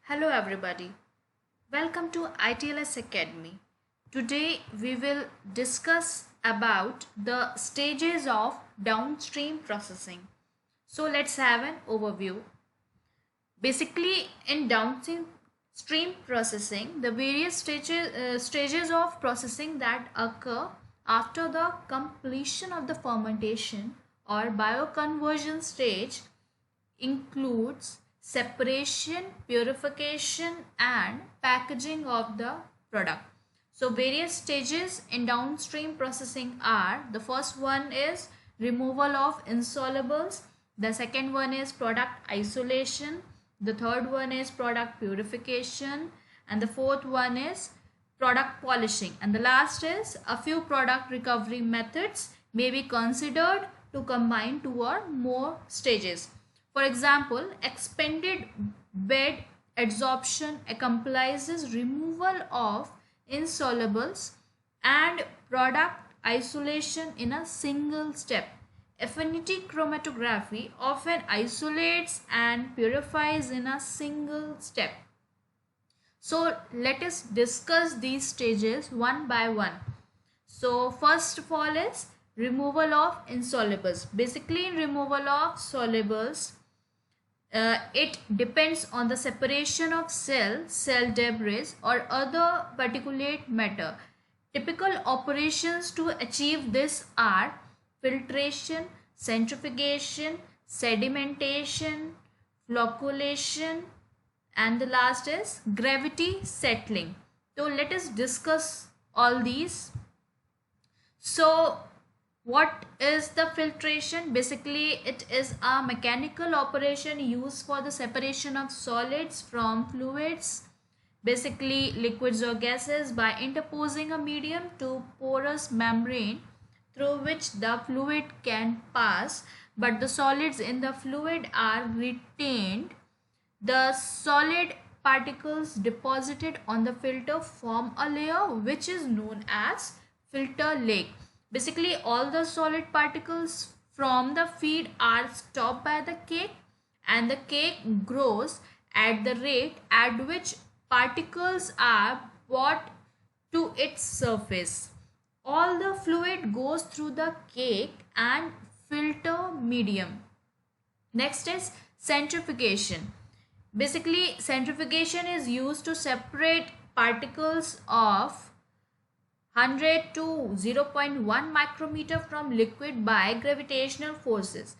Hello everybody. Welcome to ITLS Academy. Today we will discuss about the stages of downstream processing. So let's have an overview. Basically in downstream processing, the various stages of processing that occur after the completion of the fermentation or bioconversion stage includes separation, purification, and packaging of the product. So, various stages in downstream processing are: the first one is removal of insolubles, the second one is product isolation, the third one is product purification, and the fourth one is product polishing, and the last is a few product recovery methods may be considered to combine two or more stages. For example, expanded bed adsorption accomplishes removal of insolubles and product isolation in a single step. Affinity chromatography often isolates and purifies in a single step. So let us discuss these stages one by one. So first of all is removal of insolubles. Basically, in removal of solubles, it depends on the separation of cell debris or other particulate matter. Typical operations to achieve this are filtration, centrifugation, sedimentation, flocculation, and the last is gravity settling. So let us discuss all these. So what is the filtration? Basically, it is a mechanical operation used for the separation of solids from fluids, basically liquids or gases, by interposing a medium to porous membrane through which the fluid can pass, but the solids in the fluid are retained. The solid particles deposited on the filter form a layer which is known as filter lake. Basically, all the solid particles from the feed are stopped by the cake, and the cake grows at the rate at which particles are brought to its surface. All the fluid goes through the cake and filter medium. Next is centrifugation. Basically, centrifugation is used to separate particles of 100 to 0.1 micrometer from liquid by gravitational forces.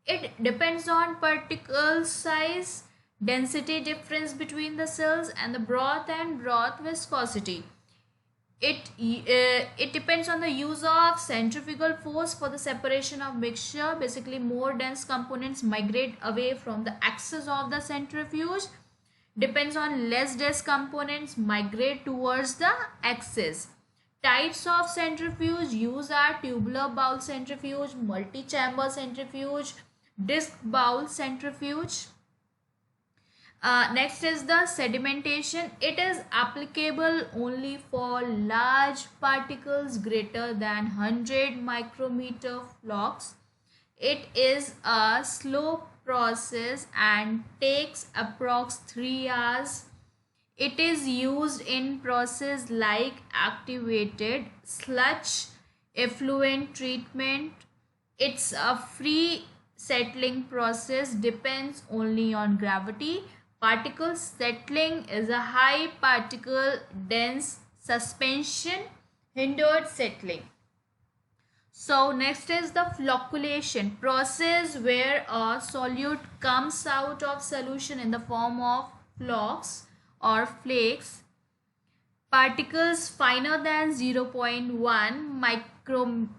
It depends on particle size, density difference between the cells, and the broth and broth viscosity. It depends on the use of centrifugal force for the separation of mixture. Basically, more dense components migrate away from the axis of the centrifuge. Depends on less dense components migrate towards the axis. Types of centrifuge used are tubular bowl centrifuge, multi-chamber centrifuge, disc bowl centrifuge. Next is the sedimentation. It is applicable only for large particles greater than 100 micrometer flocks. It is a slow process and takes approx 3 hours. It is used in process like activated sludge effluent treatment. It's a free settling process, depends only on gravity. Particle settling is a high particle dense suspension, hindered settling. So next is the flocculation process, where a solute comes out of solution in the form of flocks or flakes. Particles finer than 0.1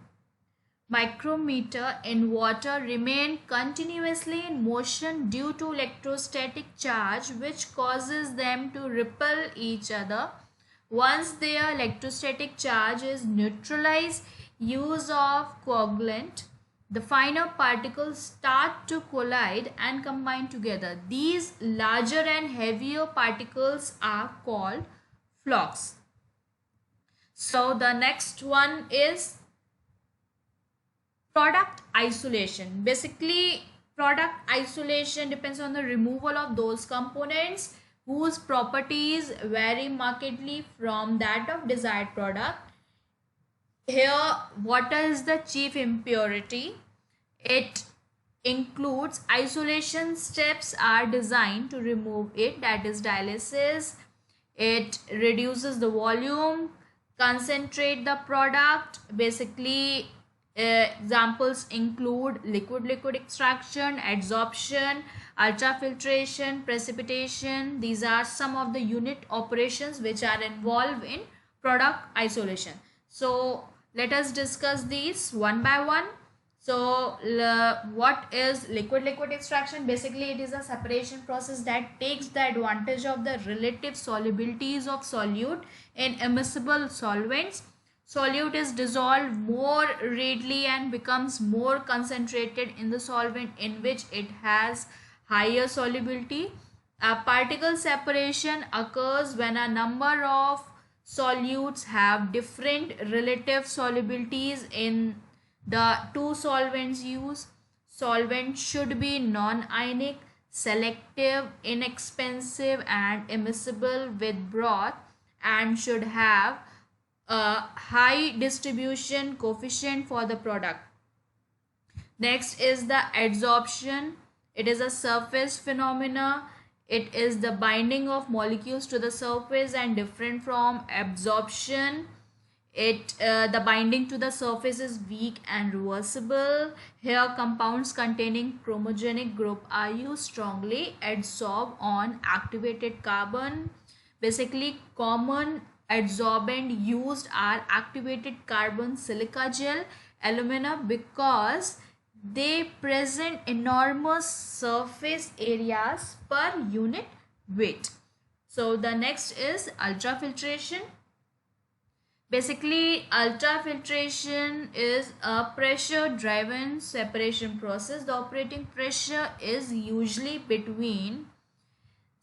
micrometer in water remain continuously in motion due to electrostatic charge, which causes them to repel each other. Once their electrostatic charge is neutralized, use of coagulant, the finer particles start to collide and combine together. These larger and heavier particles are called flocks. So the next one is product isolation. Basically, product isolation depends on the removal of those components whose properties vary markedly from that of desired product. Here, water is the chief impurity. It includes isolation steps are designed to remove it, that is dialysis. It reduces the volume, concentrate the product. Basically, examples include liquid extraction, adsorption, ultrafiltration, precipitation. These are some of the unit operations which are involved in product isolation. So let us discuss these one by one. So what is liquid extraction? Basically, it is a separation process that takes the advantage of the relative solubilities of solute in immiscible solvents. Solute is dissolved more readily and becomes more concentrated in the solvent in which it has higher solubility. A particle separation occurs when a number of solutes have different relative solubilities in the two solvents used. Solvent should be non-ionic, selective, inexpensive and immiscible with broth, and should have a high distribution coefficient for the product. Next is the adsorption. It is a surface phenomena. It is the binding of molecules to the surface and different from absorption. The binding to the surface is weak and reversible. Here, compounds containing chromogenic group are used strongly adsorb on activated carbon. Basically, common adsorbent used are activated carbon, silica gel, alumina, because they present enormous surface areas per unit weight. So the next is ultrafiltration. Basically, ultrafiltration is a pressure driven separation process. The operating pressure is usually between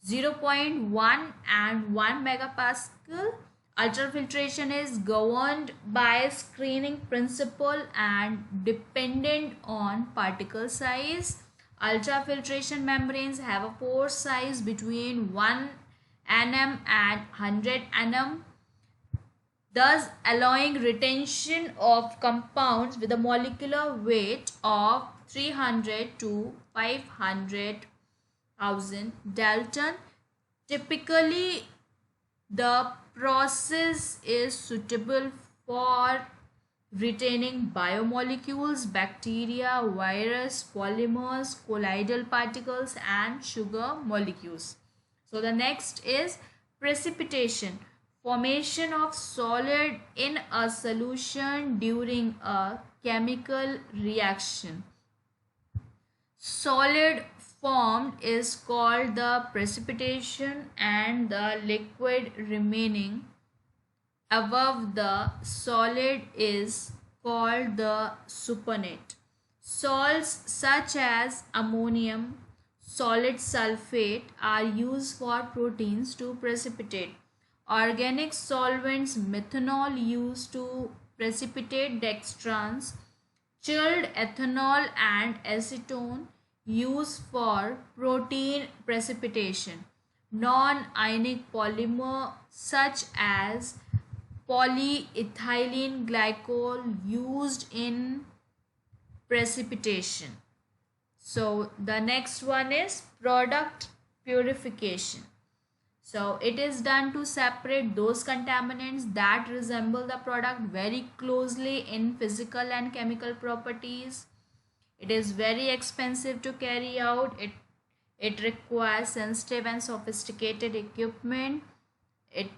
0.1 and 1 megapascal. Ultrafiltration is governed by screening principle and dependent on particle size. Ultrafiltration membranes have a pore size between 1 nm and 100 nm, thus allowing retention of compounds with a molecular weight of 300 to 500,000 Dalton. Typically, the process is suitable for retaining biomolecules, bacteria, virus, polymers, colloidal particles, and sugar molecules. So the next is precipitation. Formation of solid in a solution during a chemical reaction. Solid formed is called the precipitation, and the liquid remaining above the solid is called the supernatant. Salts such as ammonium, solid sulfate are used for proteins to precipitate. Organic solvents, methanol used to precipitate dextrans, chilled ethanol and acetone used for protein precipitation. Non-ionic polymer such as polyethylene glycol used in precipitation. So the next one is product purification. So it is done to separate those contaminants that resemble the product very closely in physical and chemical properties. It is very expensive to carry out. It requires sensitive and sophisticated equipment. It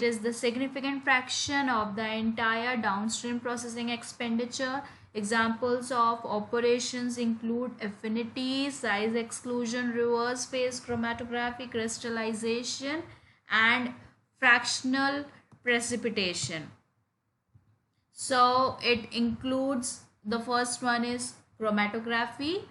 is the significant fraction of the entire downstream processing expenditure. Examples of operations include affinity, size exclusion, reverse phase chromatography, crystallization, and fractional precipitation. So it includes, the first one is chromatography.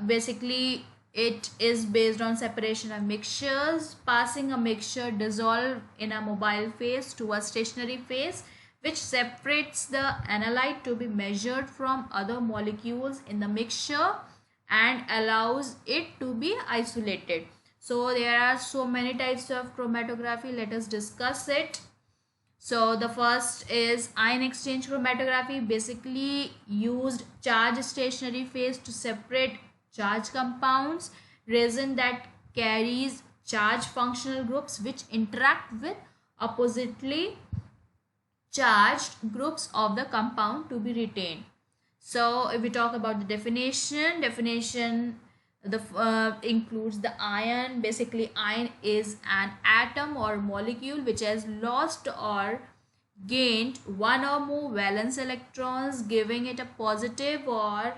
Basically, it is based on separation of mixtures, passing a mixture dissolved in a mobile phase to a stationary phase, which separates the analyte to be measured from other molecules in the mixture and allows it to be isolated. So there are so many types of chromatography. Let us discuss it. So the first is ion exchange chromatography. Basically used charge stationary phase to separate charge compounds. Resin that carries charge functional groups which interact with oppositely charged groups of the compound to be retained. So if we talk about the definition the includes the ion. Basically ion is an atom or molecule which has lost or gained one or more valence electrons, giving it a positive or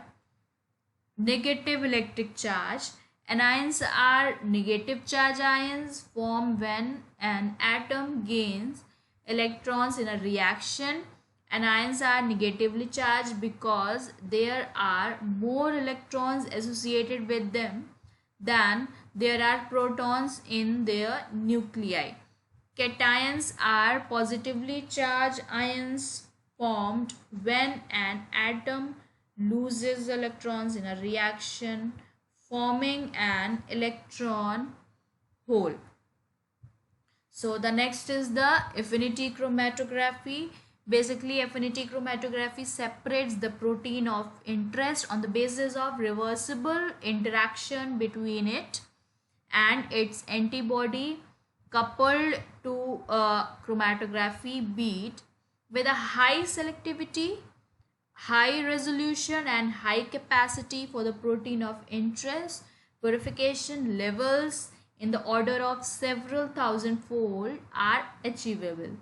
negative electric charge. Anions are negative charge ions formed when an atom gains electrons in a reaction. Anions are negatively charged because there are more electrons associated with them than there are protons in their nuclei. Cations are positively charged ions formed when an atom loses electrons in a reaction, forming an electron hole. So the next is the affinity chromatography. Basically affinity chromatography separates the protein of interest on the basis of reversible interaction between it and its antibody, coupled to a chromatography bead with a high selectivity, high resolution and high capacity for the protein of interest. Purification levels in the order of several thousand-fold are achievable.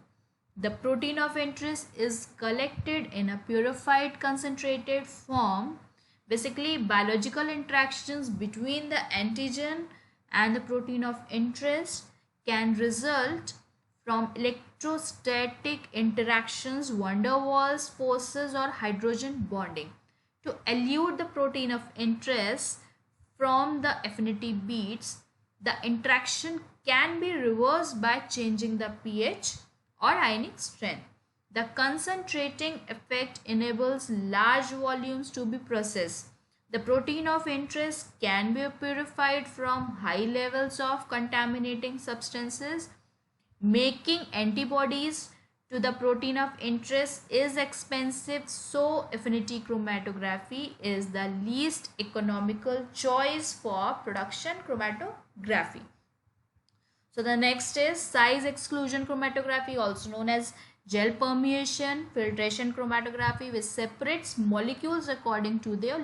The protein of interest is collected in a purified concentrated form. Basically biological interactions between the antigen and the protein of interest can result from electrostatic interactions, van der Waals forces or hydrogen bonding. To elude the protein of interest from the affinity beads, the interaction can be reversed by changing the pH or ionic strength. The concentrating effect enables large volumes to be processed. The protein of interest can be purified from high levels of contaminating substances. Making antibodies to the protein of interest is expensive, so affinity chromatography is the least economical choice for production chromatography. So the next is size exclusion chromatography, also known as gel permeation filtration chromatography, which separates molecules according to their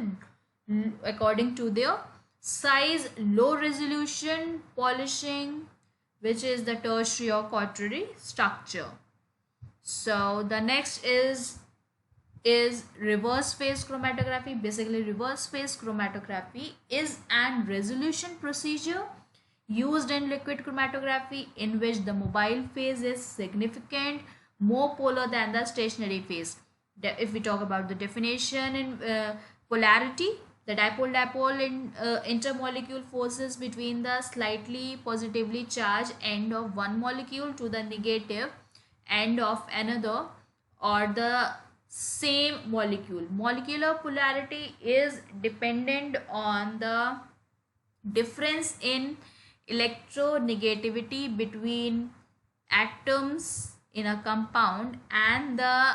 size. Low resolution polishing, which is the tertiary or quaternary structure. So the next is reverse phase chromatography. Basically reverse phase chromatography is an resolution procedure used in liquid chromatography in which the mobile phase is significant more polar than the stationary phase. If we talk about the definition in polarity, the dipole-dipole in intermolecule forces between the slightly positively charged end of one molecule to the negative end of another or the same molecule. Molecular polarity is dependent on the difference in electronegativity between atoms in a compound and the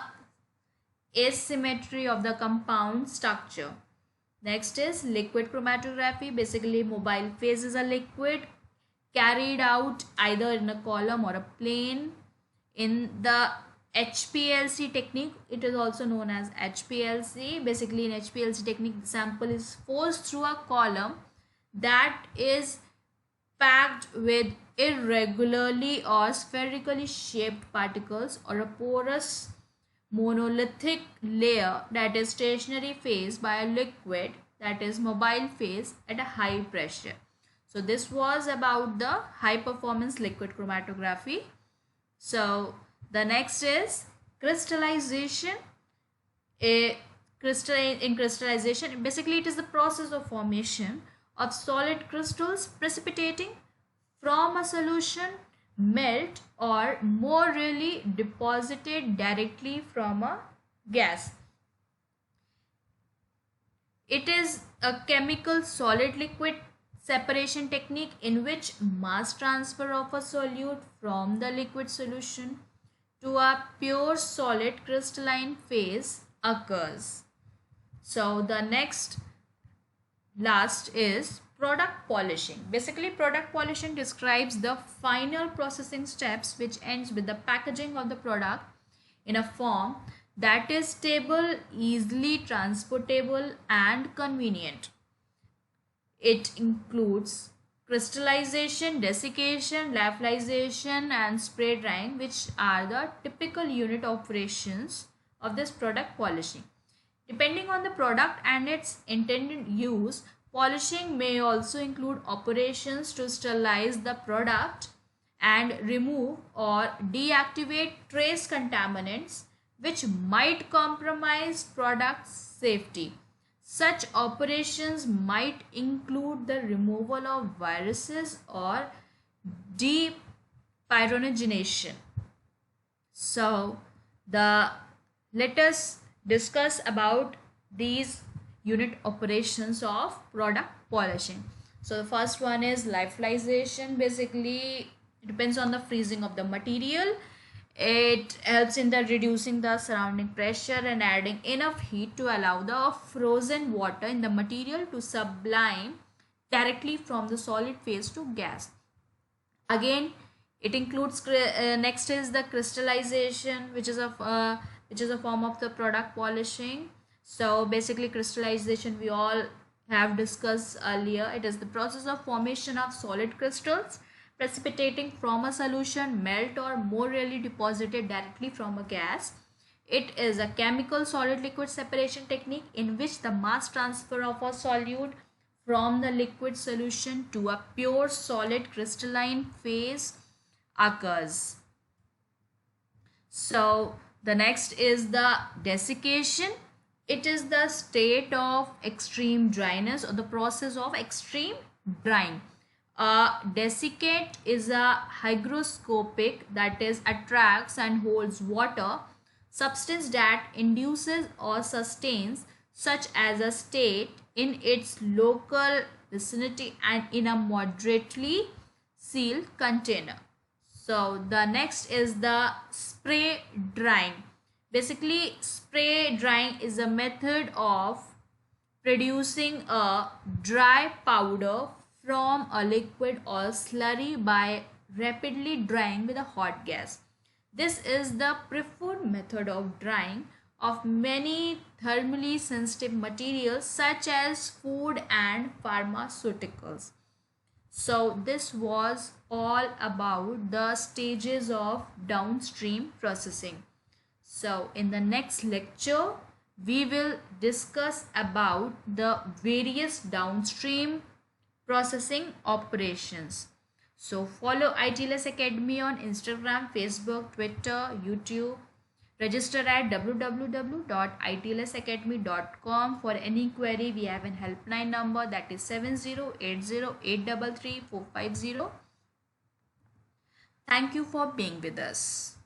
asymmetry of the compound structure. Next is liquid chromatography. Basically mobile phase is a liquid carried out either in a column or a plane. In the HPLC technique, it is also known as HPLC. Basically in HPLC technique, the sample is forced through a column that is packed with irregularly or spherically shaped particles or a porous monolithic layer that is stationary phase by a liquid that is mobile phase at a high pressure. So this was about the high performance liquid chromatography. So the next is crystallization. In crystallization, basically it is the process of formation of solid crystals precipitating from a solution, melt, or more really deposited directly from a gas. It is a chemical solid liquid separation technique in which mass transfer of a solute from the liquid solution to a pure solid crystalline phase occurs. So the last is product polishing. Basically, product polishing describes the final processing steps which ends with the packaging of the product in a form that is stable, easily transportable and convenient. It includes crystallization, desiccation, lyophilization and spray drying, which are the typical unit operations of this product polishing. Depending on the product and its intended use, polishing may also include operations to sterilize the product and remove or deactivate trace contaminants which might compromise product safety. Such operations might include the removal of viruses or depyrogenation. So, let us discuss about these unit operations of product polishing. So, the first one is lyophilization. Basically, it depends on the freezing of the material. It helps in the reducing the surrounding pressure and adding enough heat to allow the frozen water in the material to sublime directly from the solid phase to gas. Again, it includes next is the crystallization, which is a form of the product polishing. So basically, crystallization we all have discussed earlier. It is the process of formation of solid crystals precipitating from a solution, melt or more rarely deposited directly from a gas. It is a chemical solid liquid separation technique in which the mass transfer of a solute from the liquid solution to a pure solid crystalline phase occurs. So the next is the desiccation. It is the state of extreme dryness or the process of extreme drying. A desiccate is a hygroscopic, that is attracts and holds water substance that induces or sustains such as a state in its local vicinity and in a moderately sealed container. So the next is the spray drying. Basically, spray drying is a method of producing a dry powder from a liquid or slurry by rapidly drying with a hot gas. This is the preferred method of drying of many thermally sensitive materials such as food and pharmaceuticals. So this was all about the stages of downstream processing. So in the next lecture, we will discuss about the various downstream processing operations. So follow ITLS Academy on Instagram, Facebook, Twitter, YouTube. Register at www.itlsacademy.com. For any query, we have a helpline number, that is 7080833450. Thank you for being with us.